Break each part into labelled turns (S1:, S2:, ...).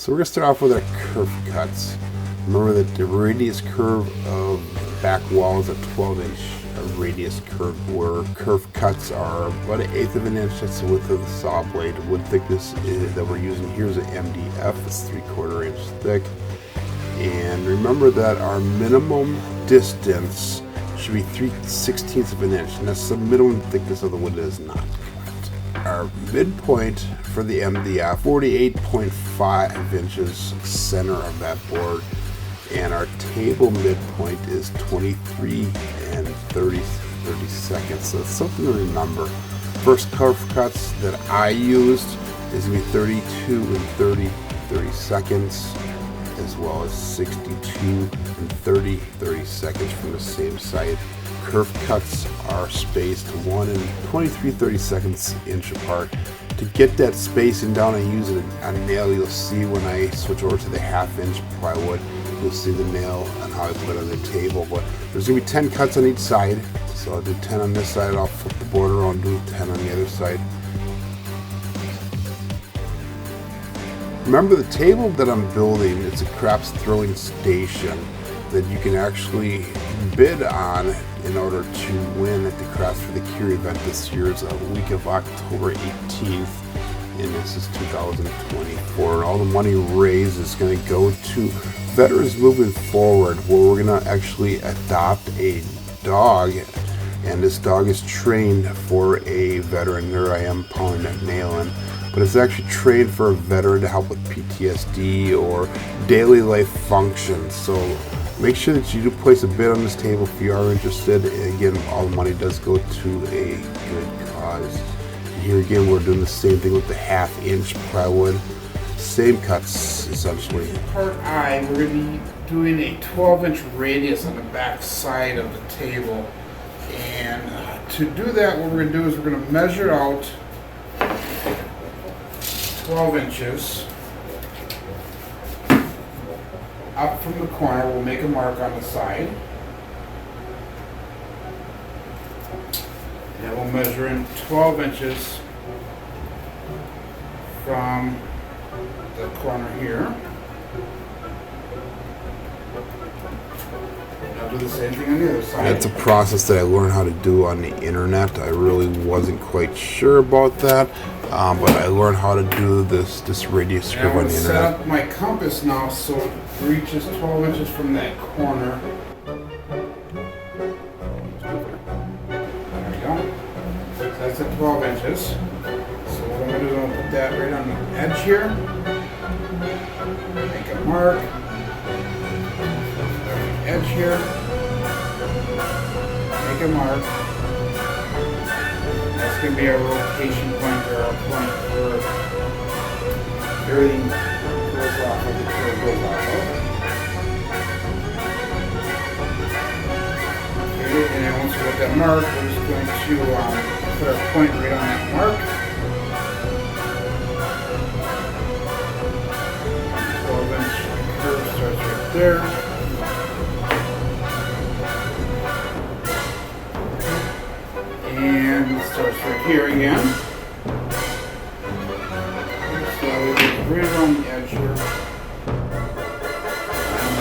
S1: So we're going to start off with our curve cuts. Remember that the radius curve of the back wall is a 12-inch radius curve, where curve cuts are about 1/8 of an inch. That's the width of the saw blade. The wood thickness that we're using here is an MDF. It's 3/4 inch thick. And remember that our minimum distance should be 3/16 of an inch, and that's the minimum thickness of the wood that is not cut. Our midpoint for the MDF, 48.5 inches center of that board, and our table midpoint is 23 and 30 seconds. So it's something to remember. First curve cuts that I used is going to be 32 and 30 seconds, as well as 62 and 30 seconds from the same side. Curve cuts are spaced 1 and 23 seconds inch apart. To get that spacing down, I use a nail. You'll see when I switch over to the 1/2 inch plywood, you'll see the nail and how I put it on the table. But there's going to be 10 cuts on each side. So I'll do 10 on this side, I'll flip the board around, do 10 on the other side. Remember, the table that I'm building, it's a craps throwing station that you can actually bid on in order to win at the Crafts for the Cure event this year. Is a week of October 18th, and this is 2024. All the money raised is going to go to veterans moving forward, where we're going to actually adopt a dog, and this dog is trained for a veteran. There I am pounding that nail in. But it's actually trained for a veteran to help with PTSD or daily life functions. So make sure that you do place a bid on this table if you are interested. And again, all the money does go to a good cause. And here again, we're doing the same thing with the 1/2 inch plywood. Same cuts, essentially.
S2: Part I, we're going to be doing a 12-inch radius on the back side of the table. And to do that, what we're going to do is we're going to measure out 12 inches up from the corner. We'll make a mark on the side, and we'll measure in 12 inches from the corner here. Now do the same thing on the other side.
S1: That's a process that I learned how to do on the internet. I really wasn't quite sure about that, but I learned how to do this radius curve on the internet.
S2: I'm going to set up my compass now so it reaches 12 inches from that corner. There we go. So that's at 12 inches. So what I'm going to do is I'm going to put that right on the edge here. Make a mark. Edge here. Make a mark. That's going to be our location point, or our point where everything goes off of the curve goes off of. Okay, and then once we get that mark, we're just going to put our point right on that mark. 12-inch curve starts right there. And it starts right here again. So we get right around the edge here. I'm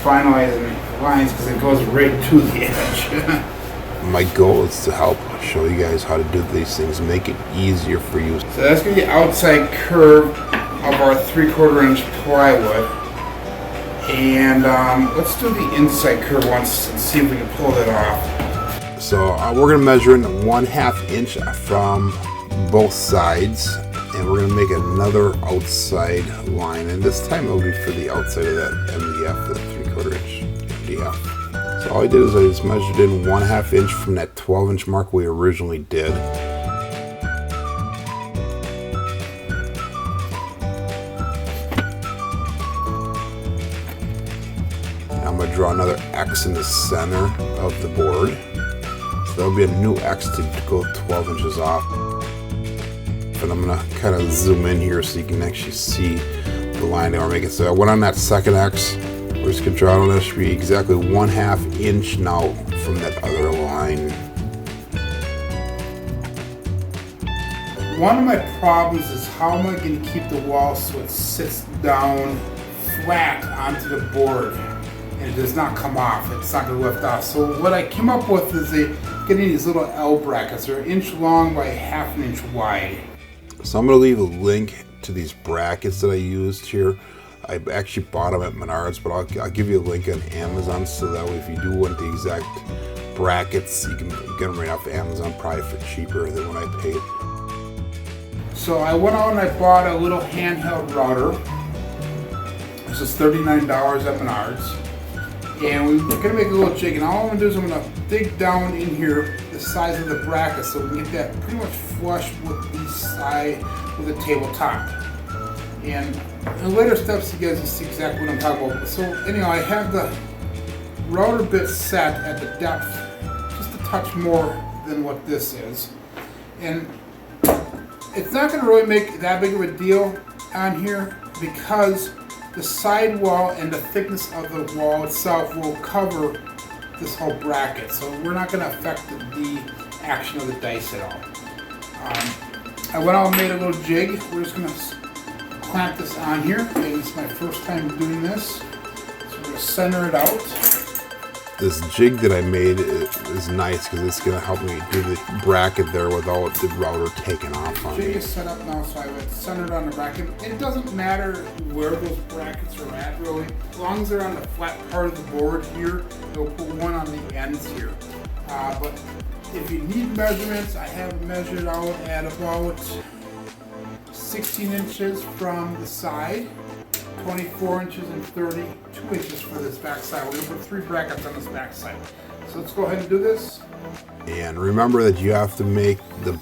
S2: finalizing the lines because it goes right to the edge.
S1: My goal is to help show you guys how to do these things, make it easier for you.
S2: So that's going to be the outside curve of our 3/4 inch plywood. And let's do the inside curve once and see if we can pull that off.
S1: So we're going to measure in 1/2 inch from both sides, and we're going to make another outside line, and this time it'll be for the outside of that MDF, the 3/4 inch MDF. So all I did is I just measured in 1/2 inch from that 12-inch mark we originally did. Now I'm going to draw another X in the center of the board. There'll be a new X to go 12 inches off. And I'm gonna kind of zoom in here so you can actually see the line that we're making. So I went on that second X. We're just gonna draw it on. That should be exactly 1/2 inch now from that other line.
S2: One of my problems is how am I going to keep the wall so it sits down flat onto the board and it does not come off. It's not going to lift off. So what I came up with is getting these little L brackets. They're 1 inch long by 1/2 inch wide.
S1: So I'm going to leave a link to these brackets that I used here. I actually bought them at Menards, but I'll give you a link on Amazon so that way if you do want the exact brackets, you can get them right off Amazon, probably for cheaper than what I paid.
S2: So I went out and I bought a little handheld router. This is $39 at Menards. And we're going to make a little jig, and all I'm going to do is I'm going to dig down in here the size of the bracket so we can get that pretty much flush with the side with the tabletop. And in the later steps, you guys will see exactly what I'm talking about. So anyhow, I have the router bit set at the depth just a touch more than what this is. And it's not going to really make that big of a deal on here because the side wall and the thickness of the wall itself will cover this whole bracket. So we're not going to affect the action of the dice at all. I went out and made a little jig. We're just going to clamp this on here. And it's my first time doing this. So we're going to center it out.
S1: This jig that I made is nice because it's going to help me do the bracket there without the router taking off on me.
S2: The jig is set up now, so I have it centered on the bracket. It doesn't matter where those brackets are at, really. As long as they're on the flat part of the board here, they'll put one on the ends here. But if you need measurements, I have it measured out at about 16 inches from the side, 24 inches and 32 inches for this back side. We're going to put 3 brackets on this back side. So let's go ahead and do this.
S1: And remember that you have to make the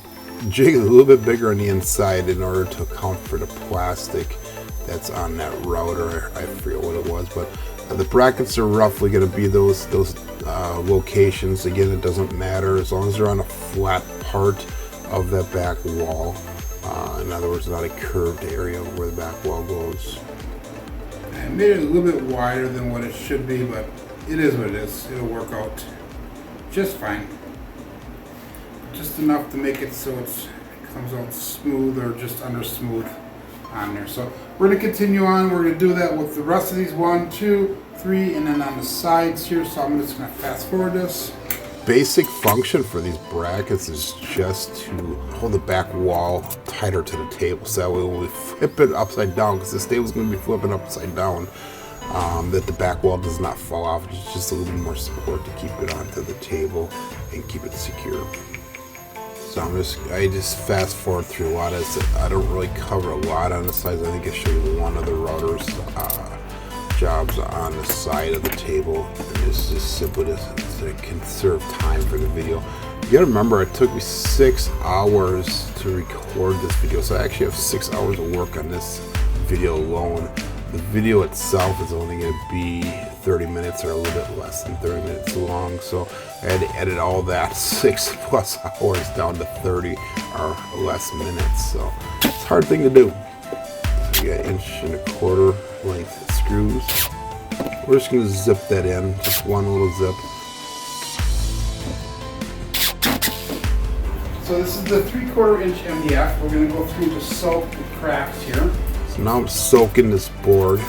S1: jig a little bit bigger on the inside in order to account for the plastic that's on that router. I forget what it was, but the brackets are roughly going to be those locations. Again, it doesn't matter as long as they're on a flat part of that back wall. In other words, not a curved area where the back wall goes.
S2: I made it a little bit wider than what it should be, but it is what it is. It'll work out just fine. Just enough to make it so it comes out smooth or just under smooth on there. So we're going to continue on. We're going to do that with the rest of these 1, 2, 3, and then on the sides here. So I'm just going to fast forward this.
S1: Basic function for these brackets is just to hold the back wall tighter to the table, so that way when we flip it upside down, because this table's going to be flipping upside down, that the back wall does not fall off. It's just a little bit more support to keep it onto the table and keep it secure. So I just fast forward through a lot of this. I don't really cover a lot on the sides. I think I showed you one of the router's jobs on the side of the table, and it's just simply to conserve time for the video. You gotta remember, it took me 6 hours to record this video, so I actually have 6 hours of work on this video alone. The video itself is only going to be 30 minutes or a little bit less than 30 minutes long, so I had to edit all that 6+ hours down to 30 or less minutes, so it's a hard thing to do. So you got 1.25 inch length screws. We're just going to zip that in, just one little zip.
S2: So this is the 3/4 inch MDF. We're going to go through to soak the cracks here.
S1: So now I'm soaking this board.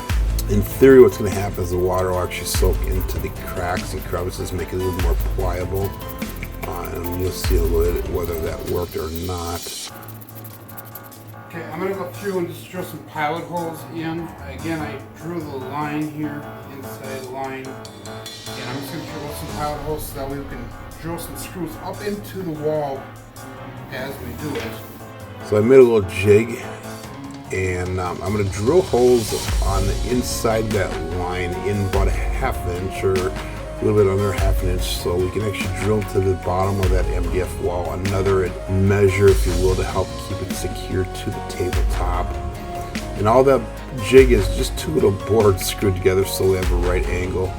S1: In theory, what's going to happen is the water will actually soak into the cracks and crevices, make it a little more pliable. And you'll see a little bit whether that worked or not.
S2: Okay, I'm going to go through and just drill some pilot holes in. Again, I drew the line here, inside line. And I'm just going to drill some pilot holes so that way we can drill some screws up into the wall as we do it.
S1: So I made a little jig, and I'm going to drill holes on the inside that line in about 1/2 inch or a little bit under 1/2 inch, so we can actually drill to the bottom of that MDF wall. Another measure, if you will, to help keep it secure to the tabletop. And all that jig is just 2 little boards screwed together so we have a right angle.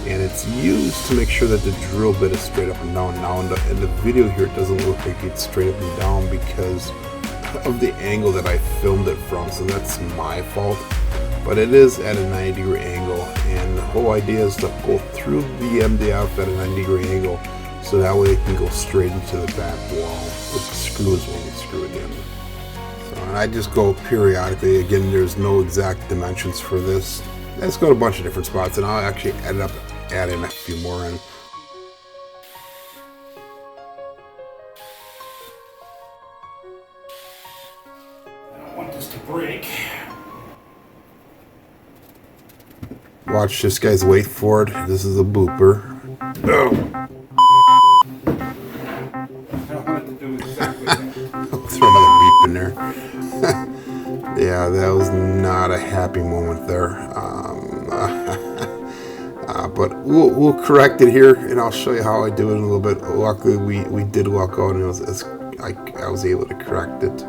S1: And it's used to make sure that the drill bit is straight up and down. Now in the video here, it doesn't look like it's straight up and down because of the angle that I filmed it from, so that's my fault. But it is at a 90-degree angle, and the whole idea is to go through the MDF at a 90-degree angle so that way it can go straight into the back wall with the screws when you screw it in. And I just go periodically. Again, there's no exact dimensions for this. I just go to a bunch of different spots, and I'll actually end up adding a few more in.
S2: I don't want this to break.
S1: Watch this, guys. Wait for it. This is a blooper. Oh.
S2: I don't want it to do exactly that.
S1: I'll throw another beep in there. Yeah, that was not a happy moment there. But we'll correct it here, and I'll show you how I do it in a little bit. Luckily, we did walk out, and I was able to correct it.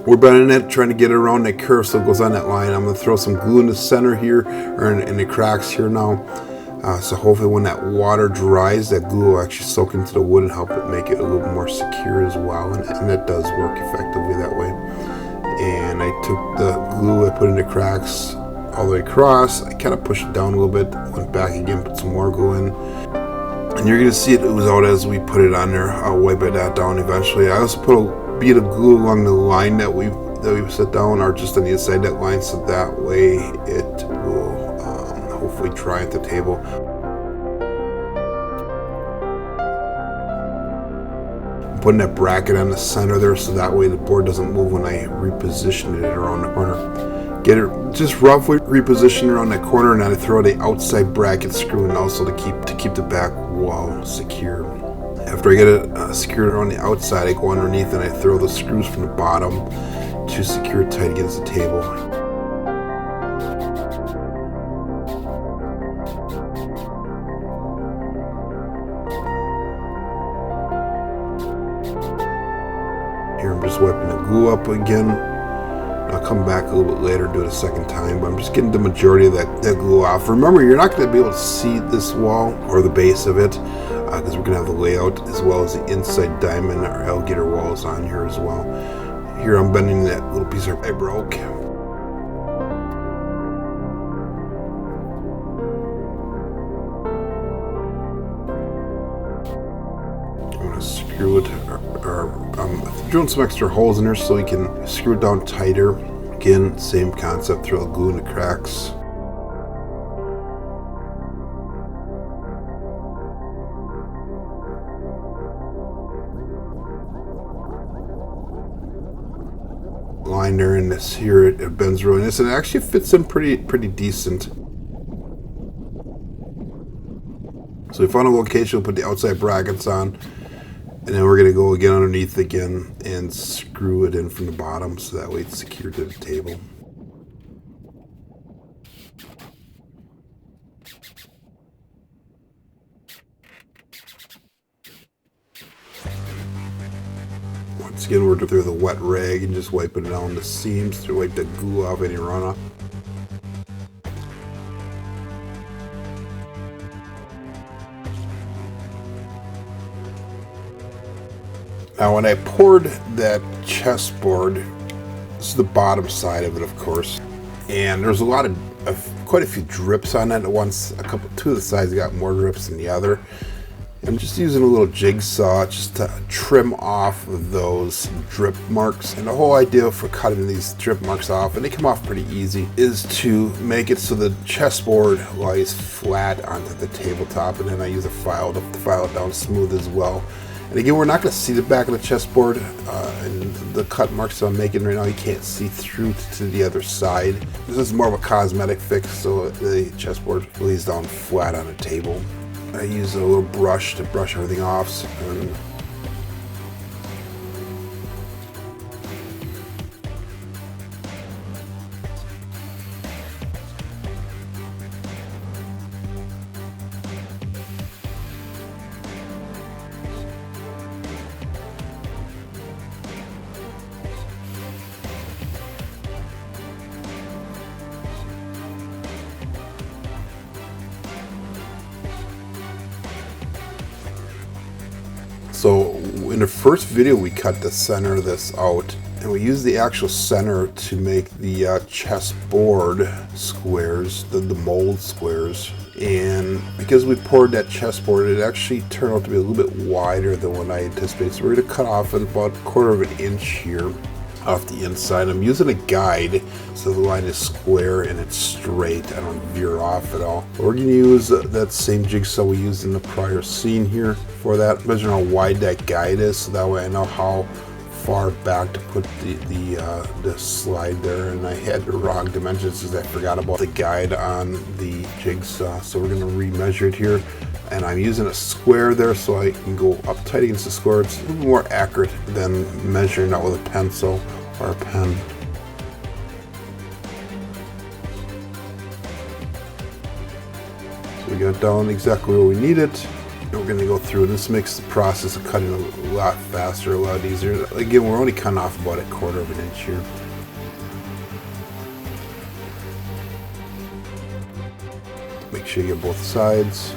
S1: We're bending it, trying to get it around that curve so it goes on that line. I'm going to throw some glue in the center here, or in the cracks here now. So hopefully when that water dries, that glue will actually soak into the wood and help it make it a little more secure as well. And it does work effectively that way. And I took the glue, I put it in the cracks all the way across. I kind of pushed it down a little bit, went back again, put some more glue in. And you're going to see it ooze out as we put it on there. I'll wipe that down eventually. I also put a bead of glue along the line that we set down, or just on the inside that line, so that way it will hopefully dry at the table. I'm putting that bracket on the center there so that way the board doesn't move when I reposition it around the corner. Get it just roughly repositioned around that corner, and then I throw the outside bracket screw in also to keep the back wall secure. After I get it secured around the outside, I go underneath and I throw the screws from the bottom to secure it tight against the table. Here I'm just wiping the glue up again. I'll come back a little bit later and do it a second time, but I'm just getting the majority of that glue off. Remember, you're not going to be able to see this wall or the base of it, because we're going to have the layout as well as the inside diamond or alligator walls on here as well. Here I'm bending that little piece I broke. I'm going to screw it, or I'm drilling some extra holes in there so we can screw it down tighter. Again, same concept, throw the glue in the cracks. Line there in this here, it bends really nice, and it actually fits in pretty decent. So we found a location, we'll put the outside brackets on, and then we're going to go again underneath again and screw it in from the bottom so that way it's secured to the table. Once again, we're through the wet rag and just wiping down the seams to wipe the glue off any runoff. Now, when I poured that chessboard, this is the bottom side of it, of course, and there's a lot of quite a few drips on it. Two of the sides got more drips than the other. I'm just using a little jigsaw just to trim off of those drip marks. And the whole idea for cutting these drip marks off, and they come off pretty easy, is to make it so the chessboard lies flat onto the tabletop, and then I use a file to file it down smooth as well. And again, we're not going to see the back of the chessboard, and the cut marks that I'm making right now, you can't see through to the other side. This is more of a cosmetic fix, so the chessboard lays down flat on the table. I use a little brush to brush everything off. So in the first video, we cut the center of this out, and we used the actual center to make the chessboard squares, the mold squares. And because we poured that chessboard, it actually turned out to be a little bit wider than what I anticipated. So we're going to cut off about 1/4 of an inch here. off the inside. I'm using a guide so the line is square and it's straight. I don't veer off at all. We're going to use that same jigsaw we used in the prior scene here for that. Measure how wide that guide is so that way I know how far back to put the slide there, and I had the wrong dimensions because I forgot about the guide on the jigsaw. So we're going to remeasure it here, and I'm using a square there so I can go up tight against the square. It's a little more accurate than measuring out with a pencil or a pen. So we got it down exactly where we need it. We're going to go through, and this makes the process of cutting a lot faster, a lot easier. Again, we're only cutting off about 1/4 of an inch here. Make sure you get both sides.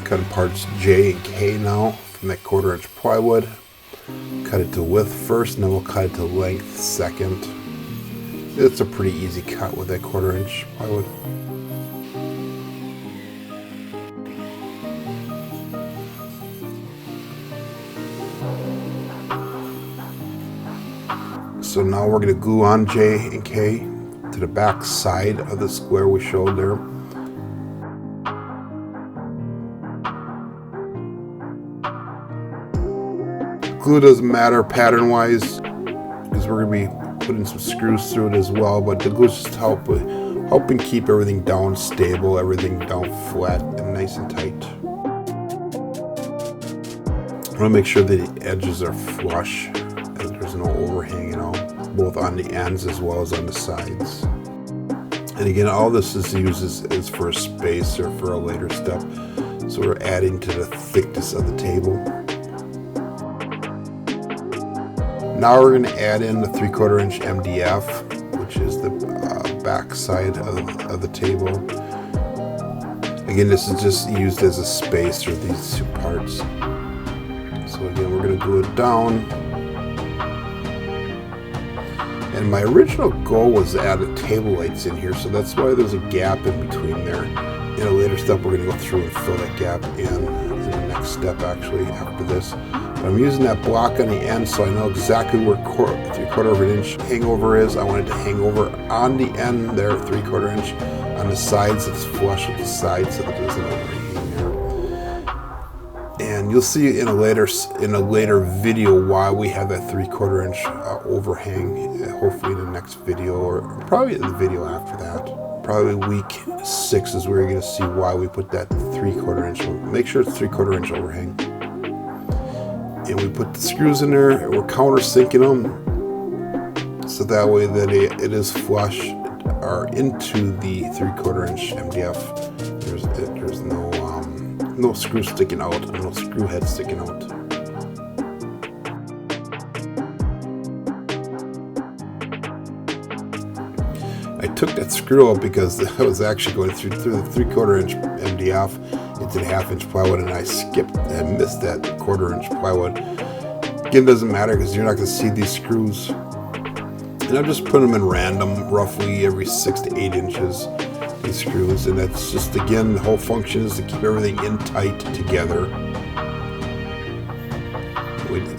S1: Cutting parts J and K now from that 1/4 inch plywood. Cut it to width first, and then we'll cut it to length second. It's a pretty easy cut with that 1/4 inch plywood. So now we're going to glue on J and K to the back side of the square we showed there. Glue doesn't matter pattern wise because we're going to be putting some screws through it as well, but the glue just helping keep everything down stable, everything down flat and nice and tight. I want to make sure that the edges are flush, that there's no overhang at all, both on the ends as well as on the sides. And again, all this is used is for a space or for a later step, so we're adding to the thickness of the table. Now we're going to add in the 3/4 inch MDF, which is the back side of the table. Again, this is just used as a spacer, these two parts. So again, we're going to glue it down. And my original goal was to add a table lights in here, so that's why there's a gap in between there. In a later step, we're going to go through and fill that gap in the next step, actually, after this. I'm using that block on the end so I know exactly where 3/4 of an inch hangover is. I want it to hang over on the end there, 3/4 inch. On the sides, it's flush with the sides so that there's an overhang there. And you'll see in a later video why we have that 3/4 inch overhang. Hopefully in the next video, or probably in the video after that. Probably week 6 is where you're going to see why we put that 3/4 inch. Make sure it's 3/4 inch overhang. And we put the screws in there, and we're countersinking them so that way that it is flush or into the 3/4 inch MDF. There's no screw sticking out, no screw head sticking out. I took that screw out because I was actually going through the 3/4 inch MDF into the 1/2 inch plywood, and I missed that 1/4 inch plywood. Again, it doesn't matter because you're not going to see these screws. And I'm just putting them in random, roughly every 6 to 8 inches, these screws. And that's just, again, the whole function is to keep everything in tight together.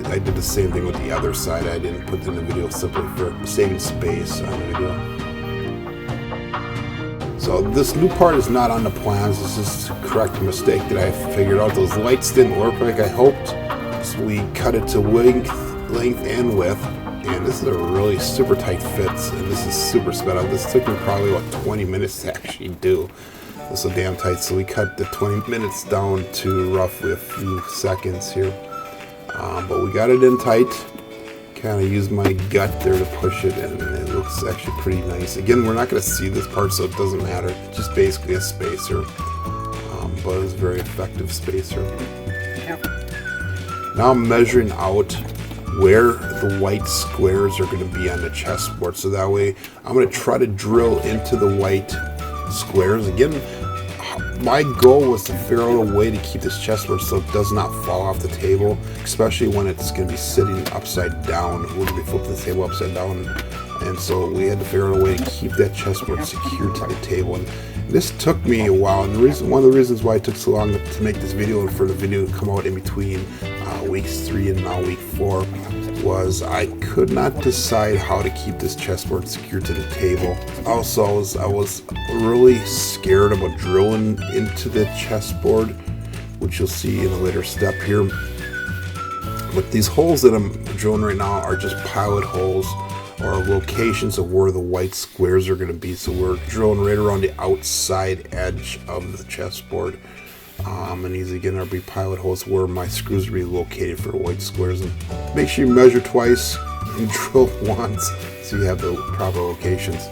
S1: I did the same thing with the other side. I didn't put it in the video simply for saving space on the video. So this new part is not on the plans. This is to correct a mistake that I figured out. Those lights didn't work like I hoped. So we cut it to length and width. And this is a really super tight fit. And this is super sped up. This took me probably about 20 minutes to actually do. This is so damn tight. So we cut the 20 minutes down to roughly a few seconds here. But we got it in tight. Kind of used my gut there to push it, and it looks actually pretty nice. Again, we're not going to see this part, so it doesn't matter. It's just basically a spacer, but it's a very effective spacer. Now I'm measuring out where the white squares are going to be on the chessboard, so that way I'm going to try to drill into the white squares. Again, my goal was to figure out a way to keep this chessboard so it does not fall off the table, especially when it's going to be sitting upside down. We're going to be flipping the table upside down, and so we had to figure out a way to keep that chessboard secure to the table. And This took me a while, and one of the reasons why it took so long to make this video and for the video to come out in between weeks 3 and now week 4 was I could not decide how to keep this chessboard secured to the table. Also, I was really scared about drilling into the chessboard, which you'll see in a later step here. But these holes that I'm drilling right now are just pilot holes, or locations of where the white squares are going to be. So we're drilling right around the outside edge of the chessboard. And these again are be pilot holes where my screws will be located for the white squares. And make sure you measure twice and drill once so you have the proper locations.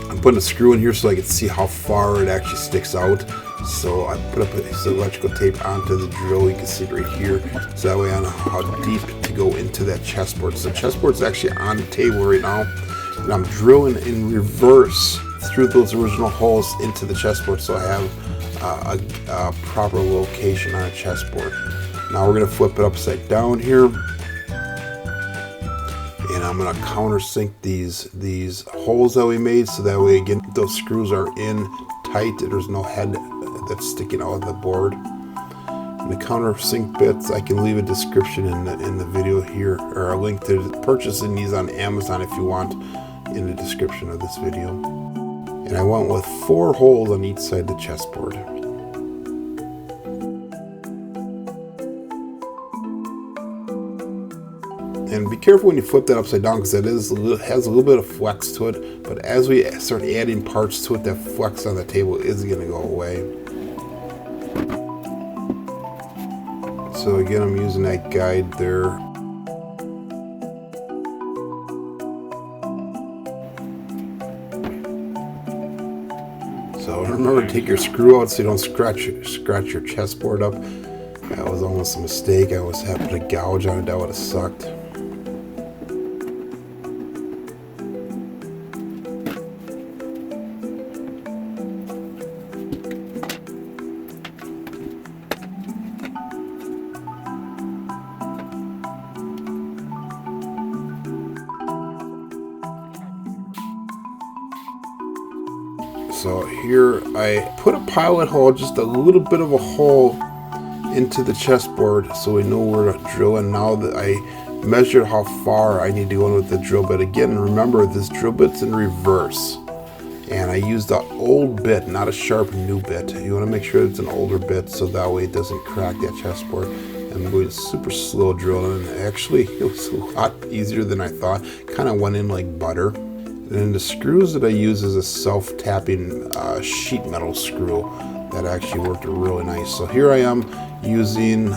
S1: I'm putting a screw in here so I can see how far it actually sticks out. So I put up some electrical tape onto the drill. You can see it right here. So that way I know how deep to go into that chessboard. So the chessboard's actually on the table right now, and I'm drilling in reverse through those original holes into the chessboard, so I have a proper location on a chessboard. Now we're going to flip it upside down here, and I'm going to countersink these holes that we made, so that way again those screws are in tight. There's no head that's sticking out of the board. And the countersink bits, I can leave a description in the video here, or a link to purchasing these on Amazon if you want, in the description of this video. And I went with 4 holes on each side of the chessboard. And be careful when you flip that upside down, because it has a little bit of flex to it. But as we start adding parts to it, that flex on the table is going to go away. So again, I'm using that guide there. So remember to take your screw out so you don't scratch your chessboard up. That was almost a mistake. I was having to gouge on it. That would have sucked. So here I put a pilot hole, just a little bit of a hole into the chessboard so we know where to drill. And now that I measured how far I need to go in with the drill bit, again, remember this drill bit's in reverse. And I used an old bit, not a sharp new bit. You want to make sure it's an older bit so that way it doesn't crack that chessboard. I'm going super slow drilling, and actually it was a lot easier than I thought. Kind of went in like butter. And the screws that I use is a self-tapping sheet metal screw that actually worked really nice. So here I am using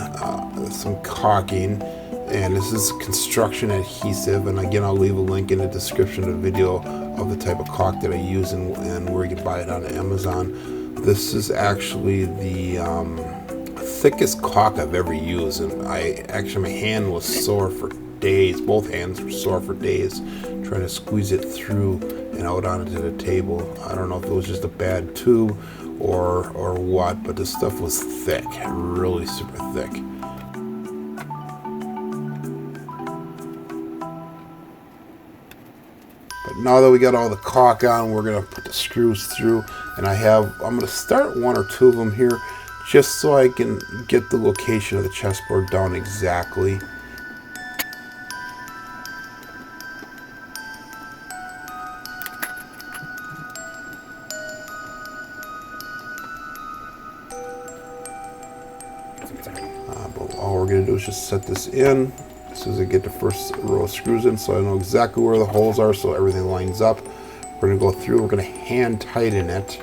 S1: some caulking, and this is construction adhesive. And again, I'll leave a link in the description of the video of the type of caulk that I use and where you can buy it on Amazon. This is actually the thickest caulk I've ever used, and my hand was sore for days. Both hands were sore for days trying to squeeze it through and out onto the table. I don't know if it was just a bad tube or what, but the stuff was thick, really super thick. But now that we got all the caulk on, we're gonna put the screws through, and I'm gonna start 1 or 2 of them here just so I can get the location of the chessboard down exactly. But all we're going to do is just set this in as soon as I get the first row of screws in, so I know exactly where the holes are, so everything lines up. We're going to go through, we're going to hand tighten it.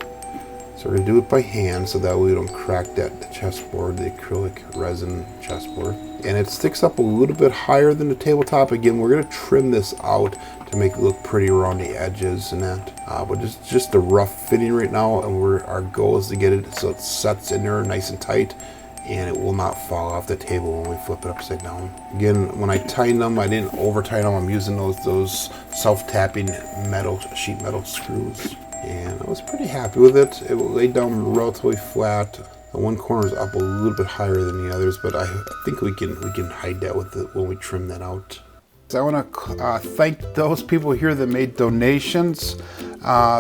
S1: So we're going to do it by hand so that way we don't crack the chessboard, the acrylic resin chessboard. And it sticks up a little bit higher than the tabletop. Again, we're going to trim this out to make it look pretty around the edges and that. But just a rough fitting right now, and our goal is to get it so it sets in there nice and tight, and it will not fall off the table when we flip it upside down. Again, when I tighten them, I didn't over tighten them. I'm using those self-tapping sheet metal screws, and I was pretty happy with it. It laid down relatively flat. The one corner is up a little bit higher than the others, but I think we can hide that with it when we trim that out. So I want to thank those people here that made donations.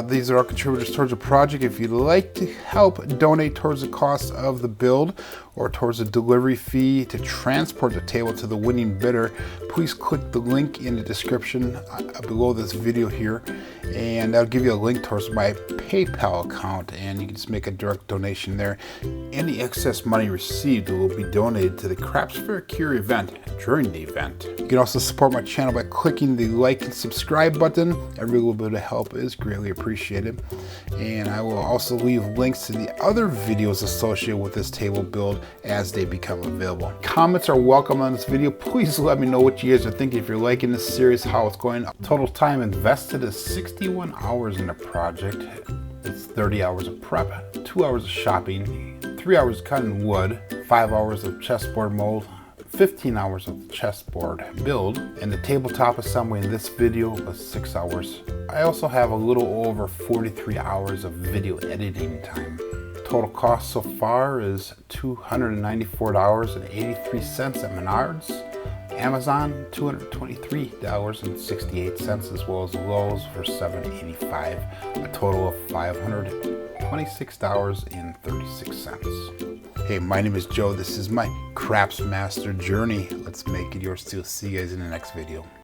S2: These are all contributors towards the project. If you'd like to help donate towards the cost of the build or towards the delivery fee to transport the table to the winning bidder, please click the link in the description below this video here, and that'll give you a link towards my PayPal account, and you can just make a direct donation there. Any excess money received will be donated to the Craps Fair Cure event during the event. You can also support my channel by clicking the like and subscribe button. Every little bit of help is greatly appreciated. And I will also leave links to the other videos associated with this table build as they become available. Comments are welcome on this video. Please let me know what you guys are thinking. If you're liking this series, how it's going. Total time invested is 61 hours in the project. It's 30 hours of prep, 2 hours of shopping, 3 hours cutting wood, 5 hours of chessboard mold, 15 hours of chessboard build, and the tabletop assembly in this video was 6 hours. I also have a little over 43 hours of video editing time. Total cost so far is $294.83 at Menards, Amazon $223.68, as well as Lowe's for $7.85, a total of $526.36. Hey, my name is Joe. This is my Craps Master journey. Let's make it yours too. See you guys in the next video.